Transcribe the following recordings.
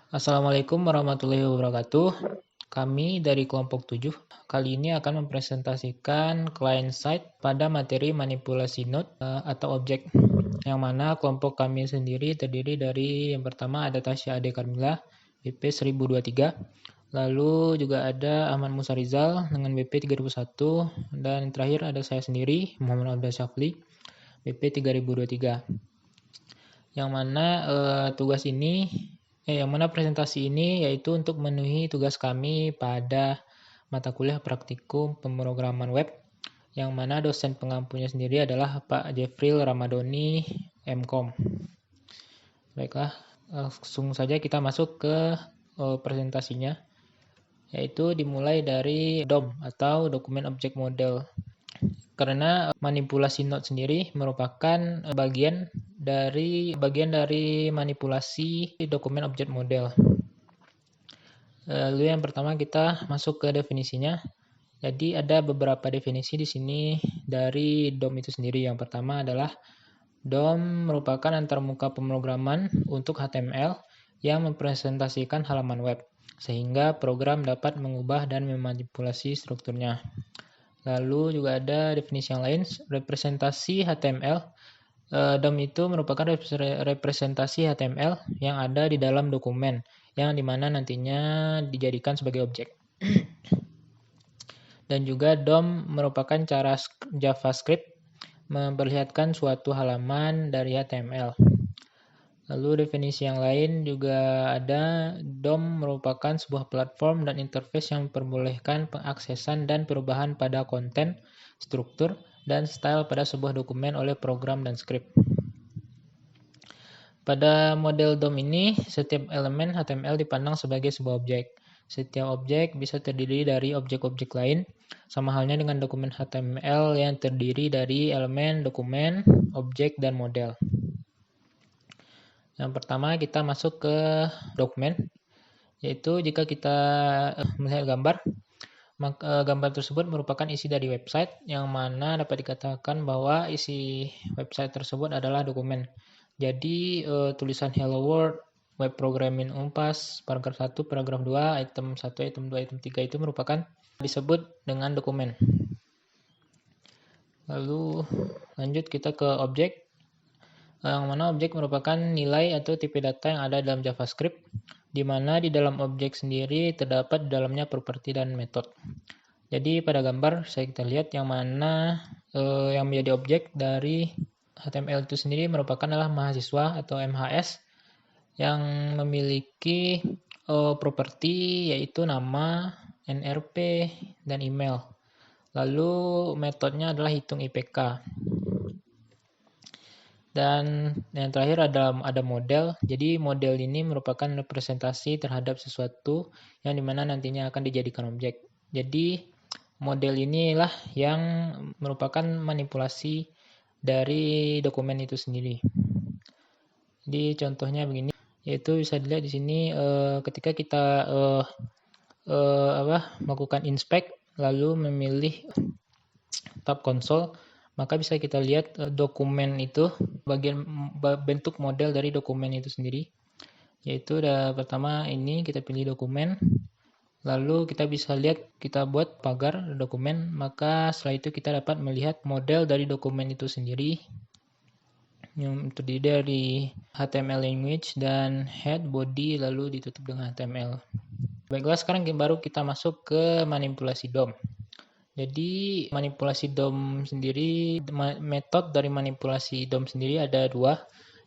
Assalamualaikum warahmatullahi wabarakatuh. Kami dari kelompok 7 kali ini akan mempresentasikan client-side pada materi manipulasi node atau objek, yang mana kelompok kami sendiri terdiri dari yang pertama ada Tasya Ade Karmila, BP 1023, lalu juga ada Ahmad Musa Rizal dengan BP 31, dan yang terakhir ada saya sendiri, Muhammad Abdul Syafli, BP 3023. Yang mana yang mana presentasi ini yaitu untuk memenuhi tugas kami pada mata kuliah praktikum pemrograman web, yang mana dosen pengampunya sendiri adalah Pak Jeffrey Ramadoni, MKOM. Baiklah, langsung saja kita masuk ke presentasinya, yaitu dimulai dari DOM atau Document Object Model. Karena manipulasi node sendiri merupakan bagian dari manipulasi dokumen objek model. Lalu yang pertama kita masuk ke definisinya. Jadi ada beberapa definisi di sini dari DOM itu sendiri. Yang pertama adalah DOM merupakan antarmuka pemrograman untuk HTML yang mempresentasikan halaman web, sehingga program dapat mengubah dan memanipulasi strukturnya. Lalu juga ada definisi yang lain, representasi HTML. DOM itu merupakan representasi HTML yang ada di dalam dokumen, yang dimana nantinya dijadikan sebagai objek. Dan juga DOM merupakan cara JavaScript memperlihatkan suatu halaman dari HTML. Lalu definisi yang lain juga ada, DOM merupakan sebuah platform dan interface yang memperbolehkan pengaksesan dan perubahan pada konten, struktur, dan style pada sebuah dokumen oleh program dan script. Pada model DOM ini, setiap elemen HTML dipandang sebagai sebuah objek. Setiap objek bisa terdiri dari objek-objek lain, sama halnya dengan dokumen HTML yang terdiri dari elemen, dokumen, objek, dan model. Yang pertama kita masuk ke dokumen, yaitu jika kita melihat gambar, maka gambar tersebut merupakan isi dari website, yang mana dapat dikatakan bahwa isi website tersebut adalah dokumen. Jadi tulisan Hello World, web programming Unpas, paragraf 1, paragraf 2, item 1, item 2, item 3 itu merupakan disebut dengan dokumen. Lalu lanjut kita ke objek, yang mana objek merupakan nilai atau tipe data yang ada dalam JavaScript, di mana di dalam objek sendiri terdapat di dalamnya properti dan metode. Jadi pada gambar kita lihat yang mana yang menjadi objek dari HTML itu sendiri merupakan adalah mahasiswa atau MHS yang memiliki properti yaitu nama, NRP, dan email. Lalu metodenya adalah hitung IPK. Dan yang terakhir ada model. Jadi model ini merupakan representasi terhadap sesuatu yang dimana nantinya akan dijadikan objek. Jadi model inilah yang merupakan manipulasi dari dokumen itu sendiri. Jadi contohnya begini, yaitu bisa dilihat di sini ketika kita melakukan inspect lalu memilih tab konsol, maka bisa kita lihat dokumen itu, bagian bentuk model dari dokumen itu sendiri. Yaitu pertama ini kita pilih dokumen, lalu kita bisa lihat kita buat pagar dokumen, maka setelah itu kita dapat melihat model dari dokumen itu sendiri, yang terdiri dari HTML language dan head, body, lalu ditutup dengan HTML. Baiklah, sekarang baru kita masuk ke manipulasi DOM. Jadi manipulasi DOM sendiri, metode dari manipulasi DOM sendiri ada dua,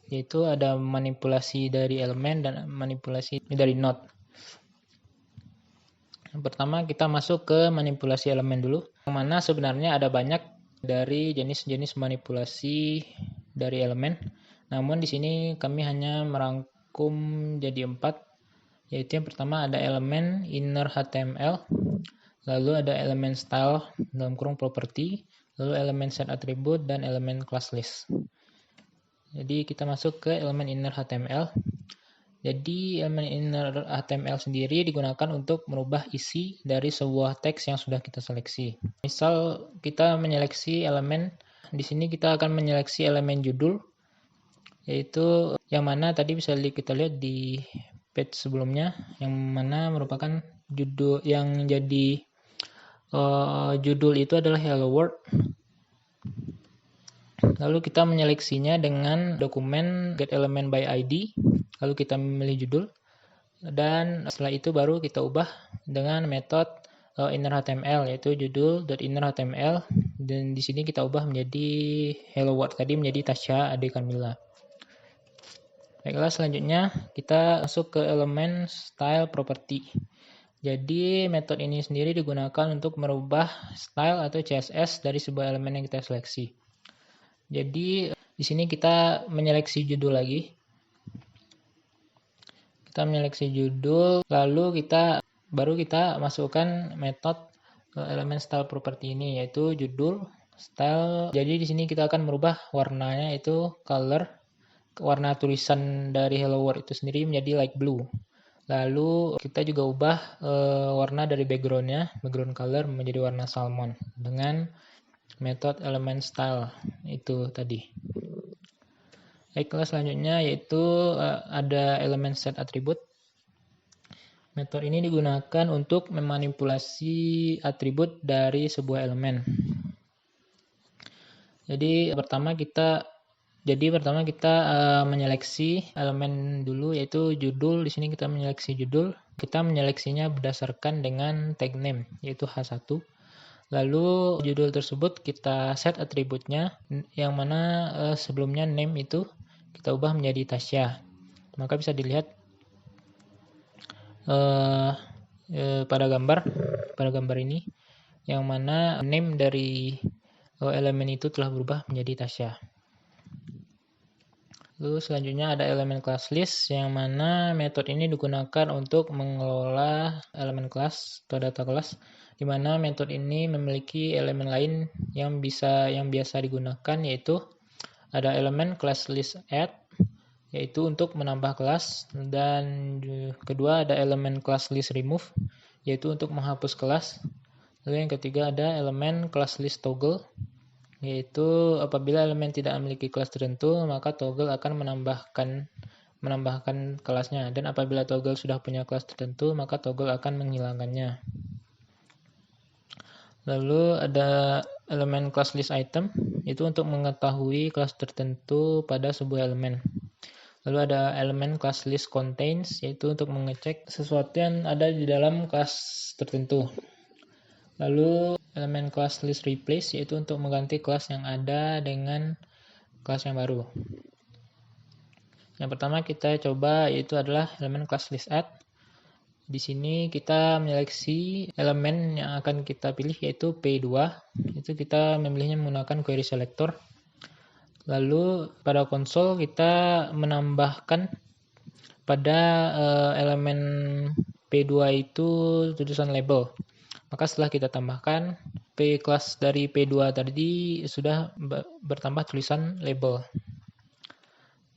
yaitu ada manipulasi dari elemen dan manipulasi dari node. Yang pertama kita masuk ke manipulasi elemen dulu, yang mana sebenarnya ada banyak dari jenis-jenis manipulasi dari elemen. Namun di sini kami hanya merangkum jadi 4, yaitu yang pertama ada elemen inner HTML, lalu ada elemen style dalam kurung property, lalu elemen set attribute, dan elemen class list. Jadi kita masuk ke elemen inner HTML. Jadi elemen inner HTML sendiri digunakan untuk merubah isi dari sebuah teks yang sudah kita seleksi. Misal kita menyeleksi elemen, di sini kita akan menyeleksi elemen judul, yaitu yang mana tadi bisa kita lihat di page sebelumnya, yang mana merupakan judul yang jadi judul itu adalah Hello World. Lalu kita menyeleksinya dengan dokumen getElementById. Lalu kita memilih judul, dan setelah itu baru kita ubah dengan metode innerHTML, yaitu judul.innerHTML, dan di sini kita ubah menjadi Hello World tadi menjadi Tasya Ade Kamila. Baiklah, selanjutnya kita masuk ke elemen style property. Jadi metode ini sendiri digunakan untuk merubah style atau CSS dari sebuah elemen yang kita seleksi. Jadi di sini kita menyeleksi judul lagi. Kita menyeleksi judul, lalu baru kita masukkan metode elemen style property ini, yaitu judul style. Jadi di sini kita akan merubah warnanya, itu color, warna tulisan dari Hello World itu sendiri menjadi light blue. Lalu kita juga ubah warna dari background color menjadi warna salmon dengan metode elemen style itu tadi. Baiklah, selanjutnya yaitu ada elemen set atribut. Metode ini digunakan untuk memanipulasi atribut dari sebuah elemen. Jadi pertama kita menyeleksi elemen dulu, yaitu judul. Di sini kita menyeleksi judul. Kita menyeleksinya berdasarkan dengan tag name, yaitu H1. Lalu judul tersebut kita set atributnya, yang mana sebelumnya name itu kita ubah menjadi Tasya. Maka bisa dilihat pada gambar ini, yang mana name dari elemen itu telah berubah menjadi Tasya. Lalu selanjutnya ada elemen class list, yang mana metode ini digunakan untuk mengelola elemen kelas atau data kelas, di mana metode ini memiliki elemen lain yang biasa digunakan, yaitu ada elemen class list add, yaitu untuk menambah kelas, dan kedua ada elemen class list remove, yaitu untuk menghapus kelas. Lalu yang ketiga ada elemen class list toggle, yaitu apabila elemen tidak memiliki kelas tertentu, maka toggle akan menambahkan kelasnya, dan apabila toggle sudah punya kelas tertentu, maka toggle akan menghilangkannya. Lalu ada elemen class list item, itu untuk mengetahui kelas tertentu pada sebuah elemen. Lalu ada elemen class list contains, yaitu untuk mengecek sesuatu yang ada di dalam kelas tertentu. Lalu elemen class list replace, yaitu untuk mengganti kelas yang ada dengan kelas yang baru. Yang pertama kita coba yaitu adalah elemen class list add. Di sini kita menyeleksi elemen yang akan kita pilih, yaitu P2. Itu kita memilihnya menggunakan query selector. Lalu pada konsol kita menambahkan pada elemen P2 itu tulisan label. Maka setelah kita tambahkan, P kelas dari P2 tadi sudah bertambah tulisan label.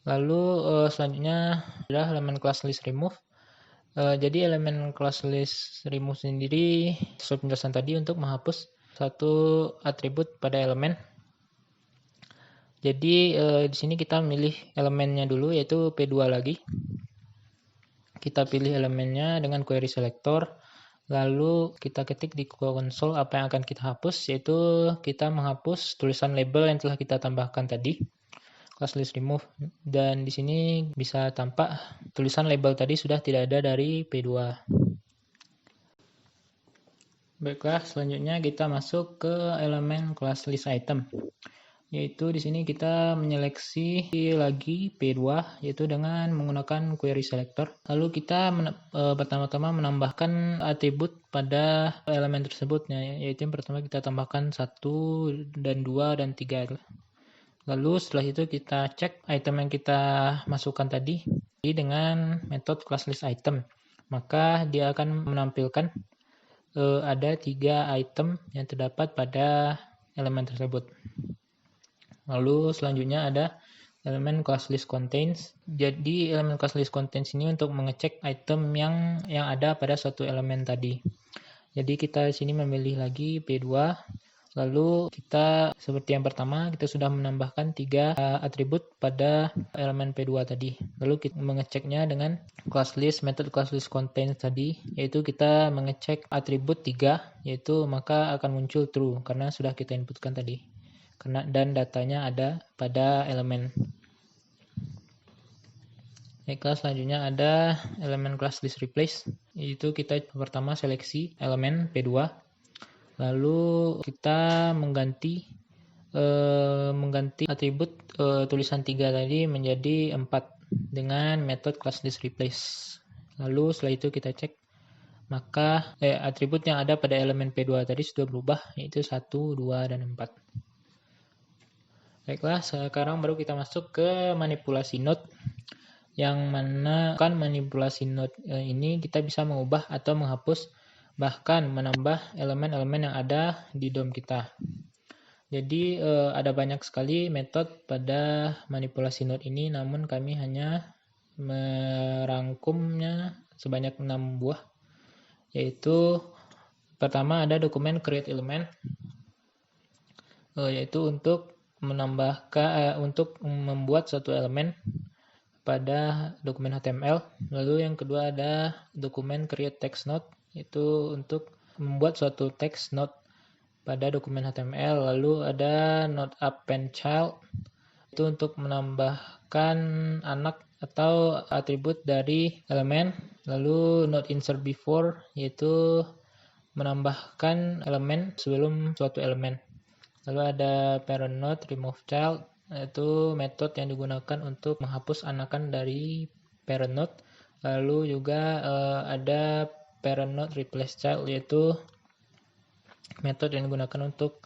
Lalu selanjutnya adalah elemen class list remove. Jadi elemen class list remove sendiri sesuai penjelasan tadi untuk menghapus satu atribut pada elemen. Jadi di sini kita memilih elemennya dulu, yaitu P2 lagi. Kita pilih elemennya dengan query selector. Lalu kita ketik di konsol apa yang akan kita hapus, yaitu kita menghapus tulisan label yang telah kita tambahkan tadi, class list remove. Dan di sini bisa tampak tulisan label tadi sudah tidak ada dari P2. Baiklah, selanjutnya kita masuk ke elemen class list item. Yaitu di sini kita menyeleksi lagi P2, yaitu dengan menggunakan query selector. Lalu kita pertama-tama menambahkan atribut pada elemen tersebut, yaitu yang pertama kita tambahkan 1 dan 2 dan 3. Lalu setelah itu kita cek item yang kita masukkan tadi dengan metode class list item. Maka dia akan menampilkan ada 3 item yang terdapat pada elemen tersebut. Lalu selanjutnya ada elemen class list contains. Jadi elemen class list contains ini untuk mengecek item yang ada pada suatu elemen tadi. Jadi kita di sini memilih lagi P2. Lalu kita seperti yang pertama, kita sudah menambahkan 3 atribut pada elemen P2 tadi. Lalu kita mengeceknya dengan class list, method class list contains tadi, yaitu kita mengecek atribut 3, yaitu maka akan muncul true karena sudah kita inputkan tadi. Dan datanya ada pada elemen. Baiklah, selanjutnya ada elemen class list replace, yaitu kita pertama seleksi elemen P2. Lalu kita mengganti atribut tulisan 3 tadi menjadi 4 dengan metode class list replace. Lalu setelah itu kita cek, maka atribut yang ada pada elemen P2 tadi sudah berubah, yaitu 1, 2, dan 4. Baiklah, sekarang baru kita masuk ke manipulasi node, yang mana kan manipulasi node ini kita bisa mengubah atau menghapus, bahkan menambah elemen-elemen yang ada di DOM kita. Jadi ada banyak sekali metode pada manipulasi node ini, namun kami hanya merangkumnya sebanyak 6 buah. Yaitu pertama ada dokumen create element, yaitu untuk untuk membuat suatu elemen pada dokumen HTML. Lalu yang kedua ada dokumen create text node, itu untuk membuat suatu text node pada dokumen HTML. Lalu ada node append child, itu untuk menambahkan anak atau atribut dari elemen. Lalu node insert before, yaitu menambahkan elemen sebelum suatu elemen. Lalu ada parent node remove child, yaitu metode yang digunakan untuk menghapus anakan dari parent node. Lalu juga ada parent node replace child, yaitu metode yang digunakan untuk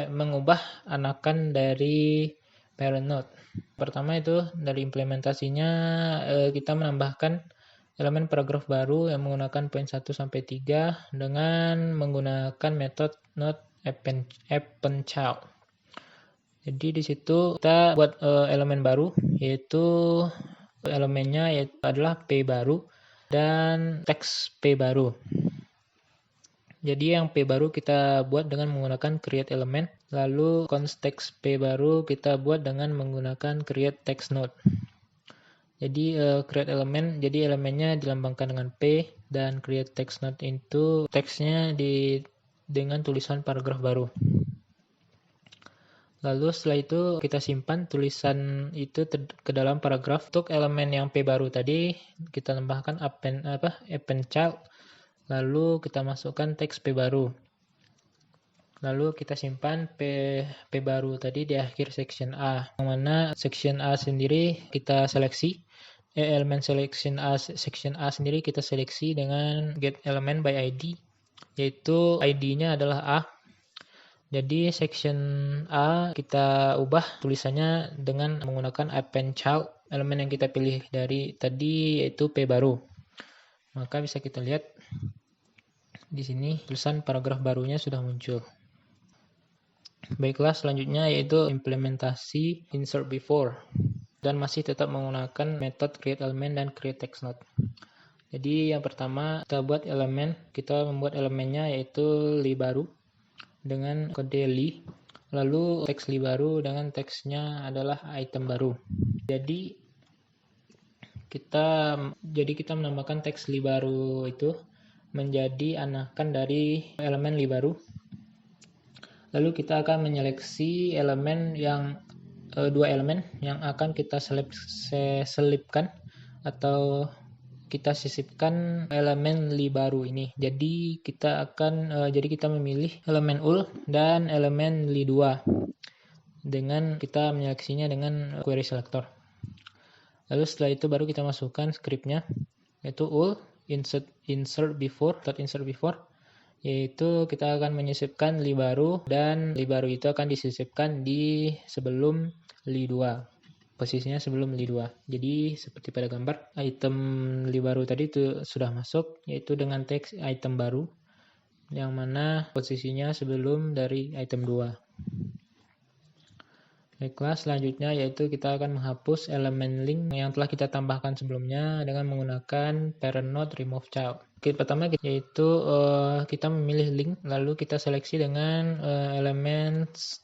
mengubah anakan dari parent node. Pertama itu dari implementasinya kita menambahkan elemen paragraf baru yang menggunakan poin 1 sampai 3 dengan menggunakan metode node append child. Jadi di situ kita buat elemen baru, yaitu elemennya adalah P baru dan teks P baru. Jadi yang P baru kita buat dengan menggunakan create element, lalu context P baru kita buat dengan menggunakan create text node. Jadi create element, jadi elemennya dilambangkan dengan P, dan create text node itu teksnya dengan tulisan paragraf baru. Lalu setelah itu kita simpan tulisan itu ke dalam paragraf. Untuk elemen yang P baru tadi kita tambahkan append child, lalu kita masukkan teks P baru. Lalu kita simpan P baru tadi di akhir section A, yang mana section A sendiri kita seleksi. Elemen section A sendiri kita seleksi dengan get element by ID, yaitu ID-nya adalah A. Jadi section A kita ubah tulisannya dengan menggunakan append child, elemen yang kita pilih dari tadi yaitu P baru. Maka bisa kita lihat di sini tulisan paragraf barunya sudah muncul. Baiklah, selanjutnya yaitu implementasi insert before, dan masih tetap menggunakan metode create element dan create text node. Jadi yang pertama kita membuat elemennya yaitu li baru dengan kode li, lalu teks li baru dengan teksnya adalah item baru. Jadi kita menambahkan teks li baru itu menjadi anakan dari elemen li baru. Lalu kita akan menyeleksi dua elemen yang akan kita selipkan atau kita sisipkan elemen li baru ini. Jadi kita memilih elemen ul dan elemen li 2 dengan kita menyeleksinya dengan query selector. Lalu setelah itu baru kita masukkan scriptnya, yaitu ul insert before, yaitu kita akan menyisipkan li baru, dan li baru itu akan disisipkan di sebelum li 2. Posisinya sebelum li 2. Jadi seperti pada gambar, item li baru tadi itu sudah masuk, yaitu dengan teks item baru, yang mana posisinya sebelum dari item 2. Baiklah, selanjutnya yaitu kita akan menghapus elemen link yang telah kita tambahkan sebelumnya dengan menggunakan parent node remove child. Oke, pertama yaitu kita memilih link, lalu kita seleksi dengan elements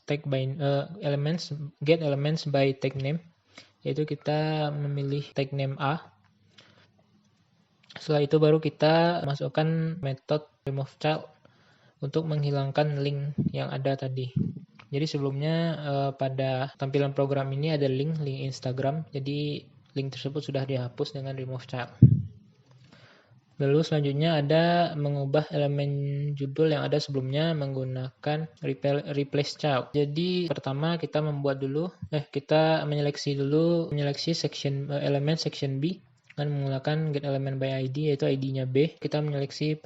get elements by tag name, yaitu kita memilih tag name A. Setelah itu baru kita masukkan metode remove child untuk menghilangkan link yang ada tadi. Jadi sebelumnya pada tampilan program ini ada link Instagram, jadi link tersebut sudah dihapus dengan remove child. Lalu selanjutnya ada mengubah elemen judul yang ada sebelumnya menggunakan replace child. Jadi pertama kita menyeleksi elemen section B dengan menggunakan get element by ID, yaitu ID-nya B. Kita menyeleksi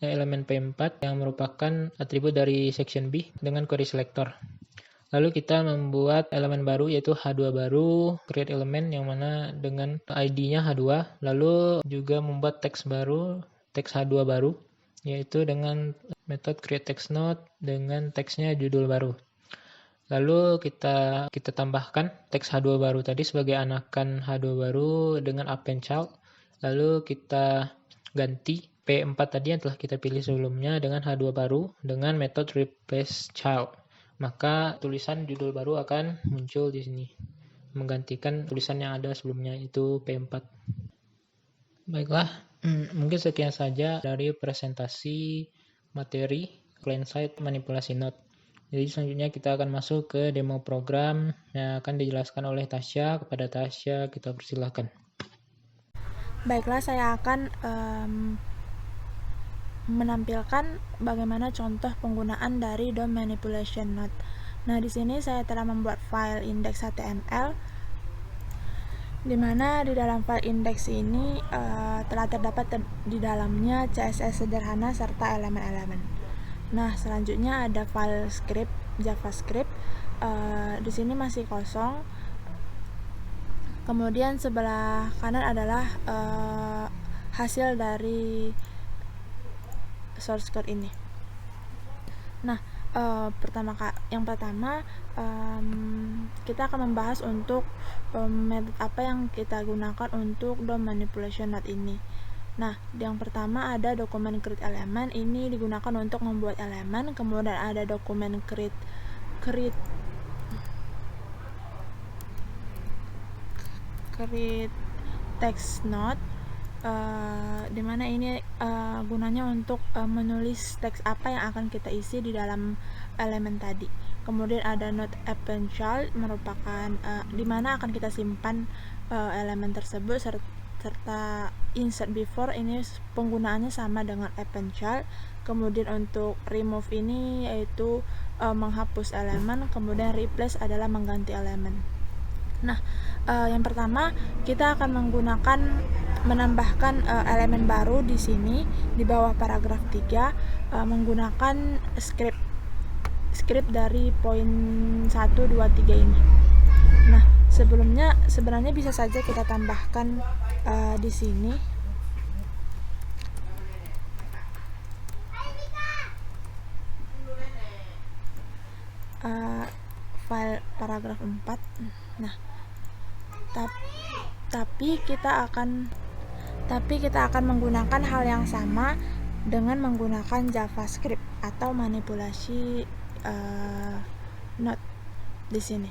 elemen P4 yang merupakan atribut dari section B dengan query selector. Lalu kita membuat elemen baru yaitu H2 baru, create element yang mana dengan ID-nya H2, lalu juga membuat teks H2 baru, yaitu dengan metode create text node dengan teksnya judul baru. Lalu kita tambahkan teks H2 baru tadi sebagai anakan H2 baru dengan append child. Lalu kita ganti P4 tadi yang telah kita pilih sebelumnya dengan H2 baru dengan metode replace child. Maka tulisan judul baru akan muncul di sini, menggantikan tulisan yang ada sebelumnya, itu P4. Baiklah, mungkin sekian saja dari presentasi materi client-side manipulasi node. Jadi selanjutnya kita akan masuk ke demo program yang akan dijelaskan oleh Tasya. Kepada Tasya kita persilahkan. Baiklah, saya akan menampilkan bagaimana contoh penggunaan dari DOM manipulation node. Nah, di sini saya telah membuat file index.html, di mana di dalam file index ini telah terdapat di dalamnya CSS sederhana serta elemen-elemen. Nah, selanjutnya ada file script JavaScript. Di sini masih kosong. Kemudian sebelah kanan adalah hasil dari source code ini. Nah, yang pertama kita akan membahas untuk metode apa yang kita gunakan untuk DOM manipulation node ini. Nah, yang pertama ada dokumen create element, ini digunakan untuk membuat elemen. Kemudian ada dokumen create text node, dimana ini gunanya untuk menulis teks apa yang akan kita isi di dalam elemen tadi. Kemudian ada node append child, merupakan dimana akan kita simpan elemen tersebut, serta insert before, ini penggunaannya sama dengan append child. Kemudian untuk remove ini yaitu menghapus elemen, kemudian replace adalah mengganti elemen. Nah, yang pertama kita akan menambahkan elemen baru di sini di bawah paragraf 3 menggunakan script dari poin 1, 2, 3 ini. Nah, sebenarnya bisa saja kita tambahkan di sini file paragraf 4. Nah, tapi kita akan menggunakan hal yang sama dengan menggunakan JavaScript atau manipulasi node di sini.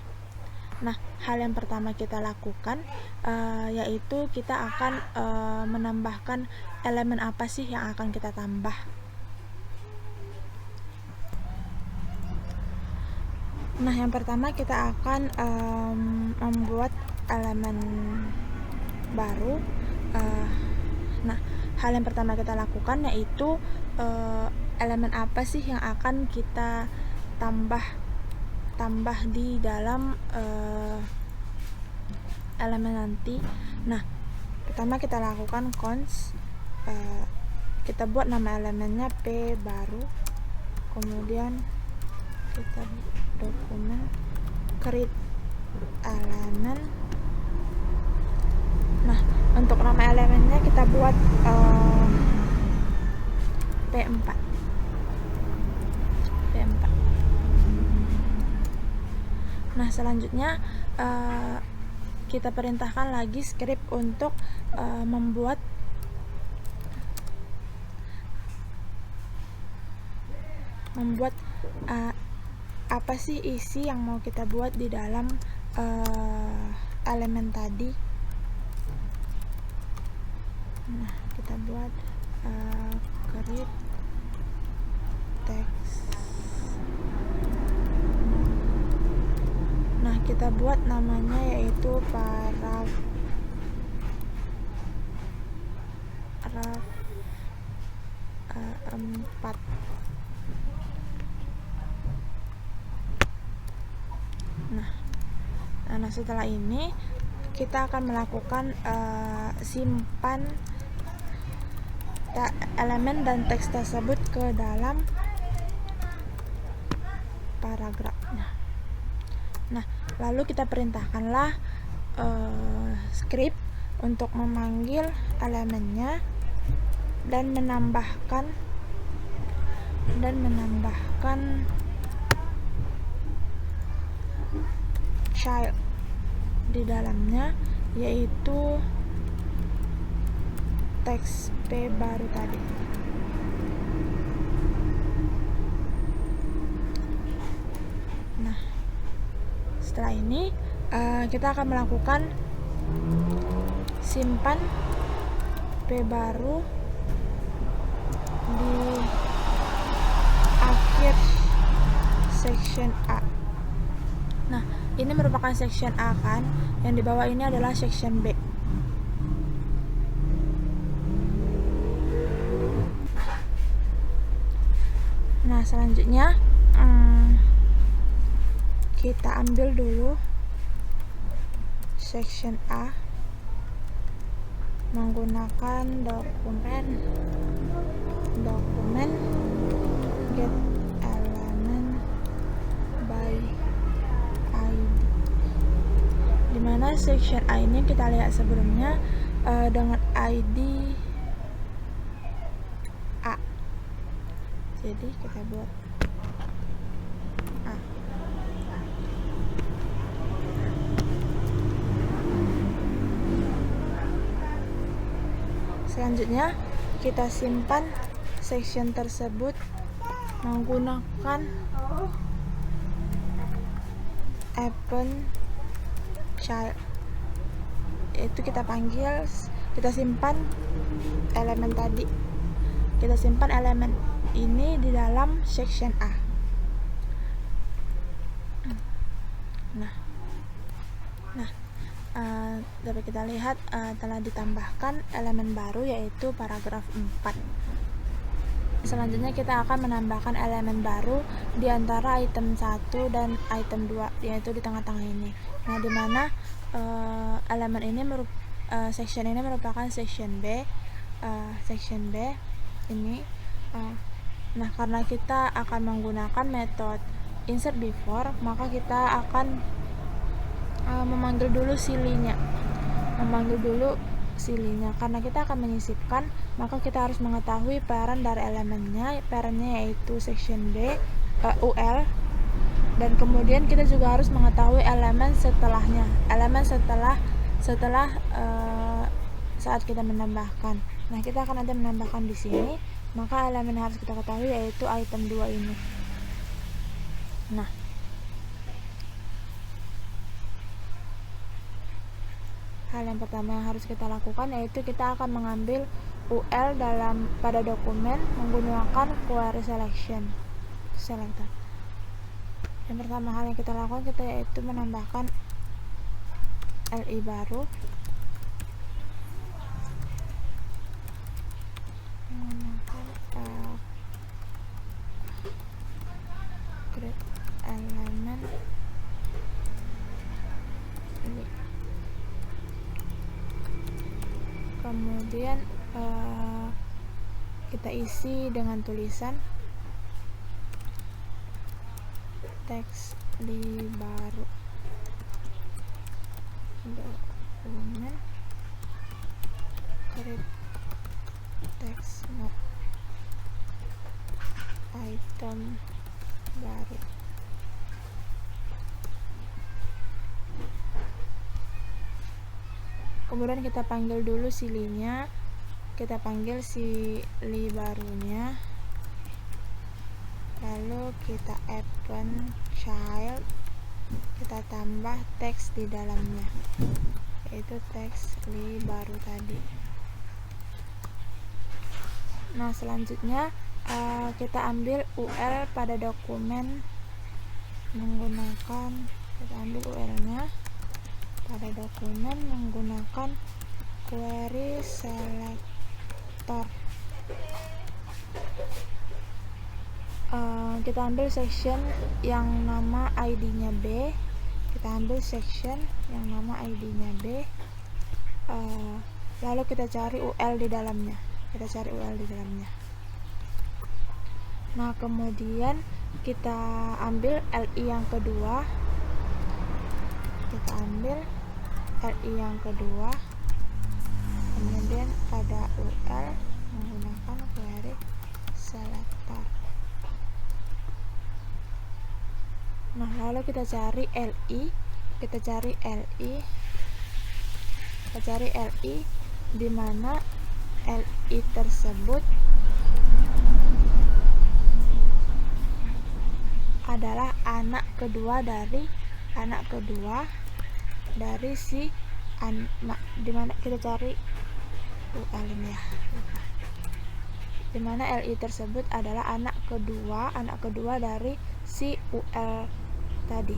Nah, hal yang pertama kita lakukan yaitu kita akan menambahkan elemen apa sih yang akan kita tambah. Nah, yang pertama kita akan membuat elemen baru. Nah, hal yang pertama kita lakukan yaitu elemen apa sih yang akan kita tambah di dalam elemen nanti. Nah, pertama kita lakukan const, kita buat nama elemennya P baru, kemudian kita dokumen create element. Nah, untuk nama elemennya kita buat P4. Nah, selanjutnya kita perintahkan lagi script untuk membuat apa sih isi yang mau kita buat di dalam elemen tadi. Nah, kita buat create text. Nah, kita buat namanya yaitu paragraf 4. Nah, setelah ini kita akan melakukan simpan elemen dan teks tersebut ke dalam paragrafnya. Nah, lalu kita perintahkanlah script untuk memanggil elemennya dan menambahkan child di dalamnya, yaitu teks P baru tadi. Nah, setelah ini kita akan melakukan simpan P baru di akhir section A. Nah, ini merupakan section A kan, yang di bawah ini adalah section B. Nah, selanjutnya kita ambil dulu section A menggunakan dokumen get element by ID, dimana section A ini kita lihat sebelumnya dengan ID A. Jadi kita buat A. Selanjutnya kita simpan section tersebut menggunakan append child, yaitu kita simpan elemen tadi, kita simpan elemen ini di dalam section A. Dapat kita lihat telah ditambahkan elemen baru yaitu paragraf 4. Selanjutnya kita akan menambahkan elemen baru di antara item 1 dan item 2, yaitu di tengah-tengah ini. Nah, dimana elemen ini section ini merupakan section B. Ini. Nah, karena kita akan menggunakan metode insert before, maka kita akan memanggil dulu silinya. Karena kita akan menyisipkan, maka kita harus mengetahui parent dari elemennya. Parentnya yaitu section B, UL, dan kemudian kita juga harus mengetahui elemen setelahnya, setelah saat kita menambahkan. Nah, kita akan nanti menambahkan di sini, maka elemen yang harus kita ketahui yaitu item 2 ini. Nah, hal yang pertama yang harus kita lakukan yaitu kita akan mengambil UL pada dokumen menggunakan query selector. Yang pertama hal yang kita lakukan yaitu menambahkan LI baru, create element ini. Kemudian kita isi dengan tulisan teks di baru dokumen create text not item baru. Kemudian kita panggil dulu si li-nya, kita panggil si li barunya, lalu kita append child, kita tambah teks di dalamnya, yaitu teks li baru tadi. Nah, selanjutnya kita ambil UL pada dokumen menggunakan, kita ambil UL-nya pada dokumen menggunakan query selector. Kita ambil section yang nama ID-nya B, kita ambil section yang nama ID-nya B, lalu kita cari UL di dalamnya, Nah, kemudian kita ambil LI yang kedua, kemudian pada UL menggunakan query selector. Nah, lalu kita cari LI, di mana LI tersebut adalah anak kedua dari si dimana kita cari UL ini ya, dimana LI tersebut adalah anak kedua dari si UL tadi.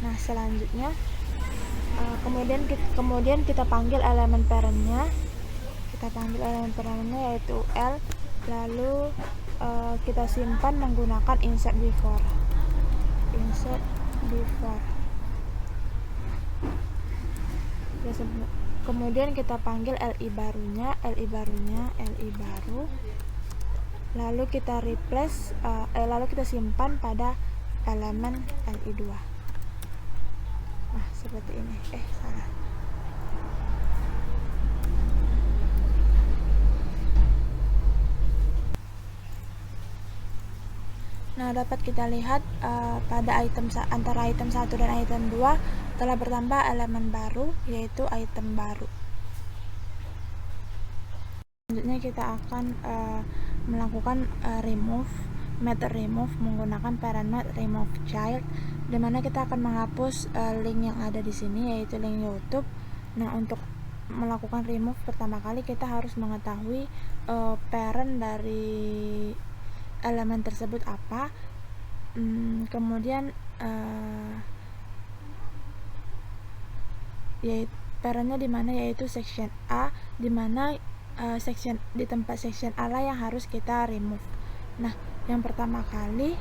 Nah, selanjutnya kemudian kita panggil elemen parentnya, yaitu UL, lalu kita simpan menggunakan insert before. Kemudian kita panggil LI baru, lalu kita replace, lalu kita simpan pada elemen LI2. Nah, seperti ini. Salah. Nah, dapat kita lihat pada antara item 1 dan item 2 telah bertambah elemen baru, yaitu item baru. Selanjutnya kita akan melakukan method remove menggunakan parent method remove child, dimana kita akan menghapus link yang ada di sini, yaitu link YouTube. Nah, untuk melakukan remove pertama kali kita harus mengetahui parent dari elemen tersebut apa, kemudian yaitu parentnya di mana, yaitu section A, di mana di tempat section A lah yang harus kita remove. Nah, yang pertama kali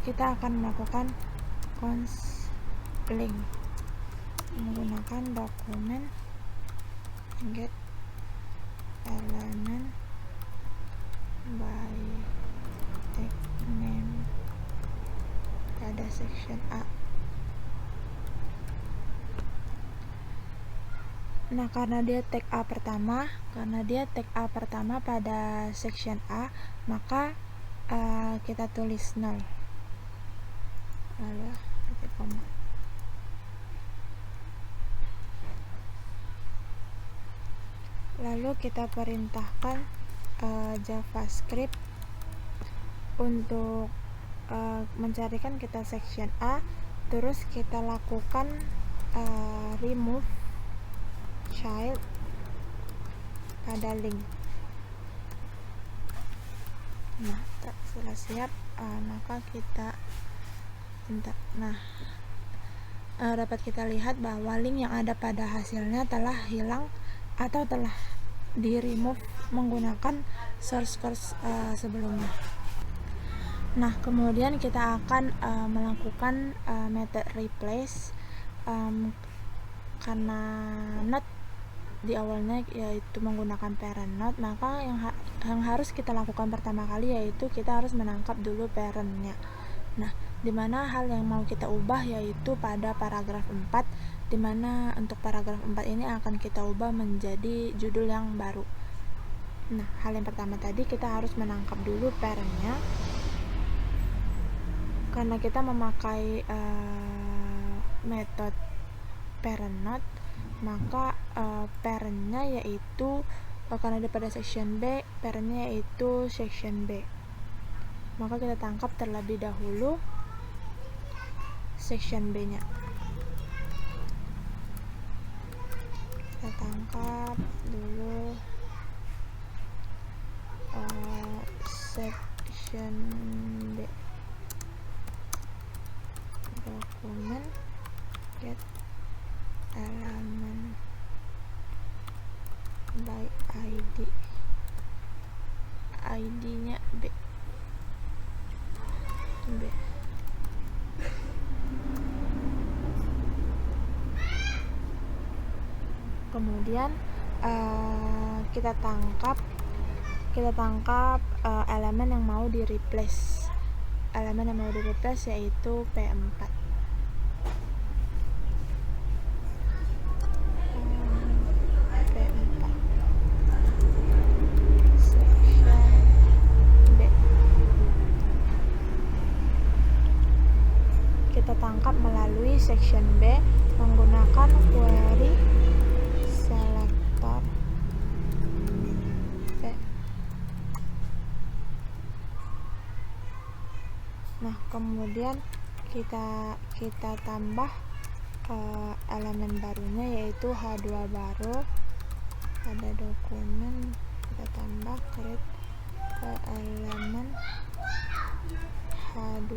kita akan melakukan const link menggunakan dokumen get element by tag name pada section A. Nah, karena dia tag A pertama pada section A, maka kita tulis null, lalu titik koma. Lalu kita perintahkan JavaScript untuk mencarikan kita section A, terus kita lakukan remove child pada link. Nah, setelah siap maka kita dapat kita lihat bahwa link yang ada pada hasilnya telah hilang atau telah di remove menggunakan source code sebelumnya. Nah, kemudian kita akan melakukan method replace karena not di awalnya yaitu menggunakan parent node, maka yang harus kita lakukan pertama kali yaitu kita harus menangkap dulu parentnya. Nah, dimana hal yang mau kita ubah yaitu pada paragraf 4, dimana untuk paragraf 4 ini akan kita ubah menjadi judul yang baru. Nah, hal yang pertama tadi kita harus menangkap dulu parentnya. karena kita memakai metode parent node, maka parentnya yaitu karena ada pada section B, parentnya yaitu section B. Maka kita tangkap terlebih dahulu section B nya. Kita tangkap dulu section B, dokumen get element by ID, ID nya B. Kemudian kita tangkap elemen yang mau di replace. Elemen yang mau di replace yaitu P4. P4 section B. Kita tangkap melalui section B menggunakan query selector B. Nah, kemudian kita tambah elemen barunya yaitu H2 baru. Ada dokumen, kita tambah create elemen H2.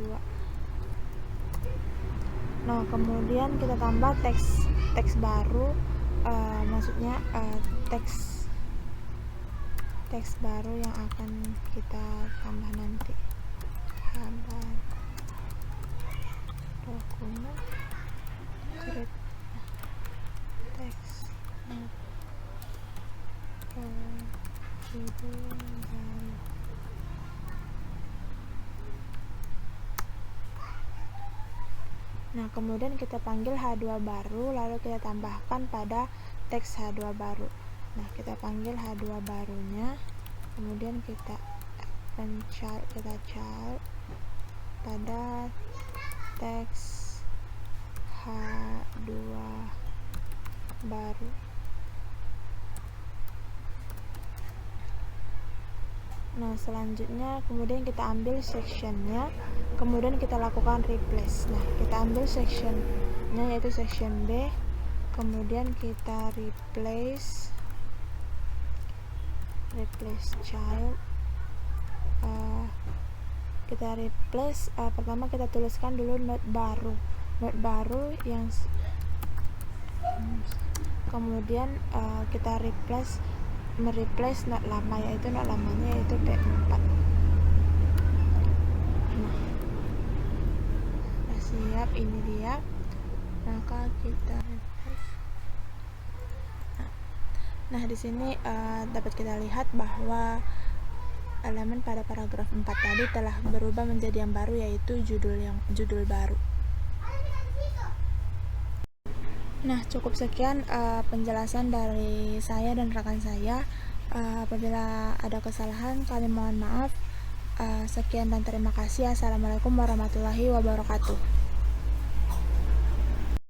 Nah, kemudian kita tambah teks baru, maksudnya teks baru yang akan kita tambah nanti. Kabar dokumen create teks judul baru. Nah, kemudian kita panggil H2 baru, lalu kita tambahkan pada teks H2 baru. Nah, kita panggil H2 barunya, kemudian kita child pada teks H2 baru. Nah, selanjutnya kemudian kita ambil sectionnya, kemudian kita lakukan replace. Nah, kita ambil sectionnya yaitu section B, kemudian kita replace child. Kita replace, pertama kita tuliskan dulu node baru yang kemudian kita mereplace node lama, yaitu node lamanya yaitu P4. Nah, siap, ini dia. Maka kita replace. Nah, di sini dapat kita lihat bahwa elemen pada paragraf 4 tadi telah berubah menjadi yang baru, yaitu judul baru. Nah, cukup sekian penjelasan dari saya dan rekan saya. Apabila ada kesalahan, kami mohon maaf. Sekian dan terima kasih. Assalamualaikum warahmatullahi wabarakatuh.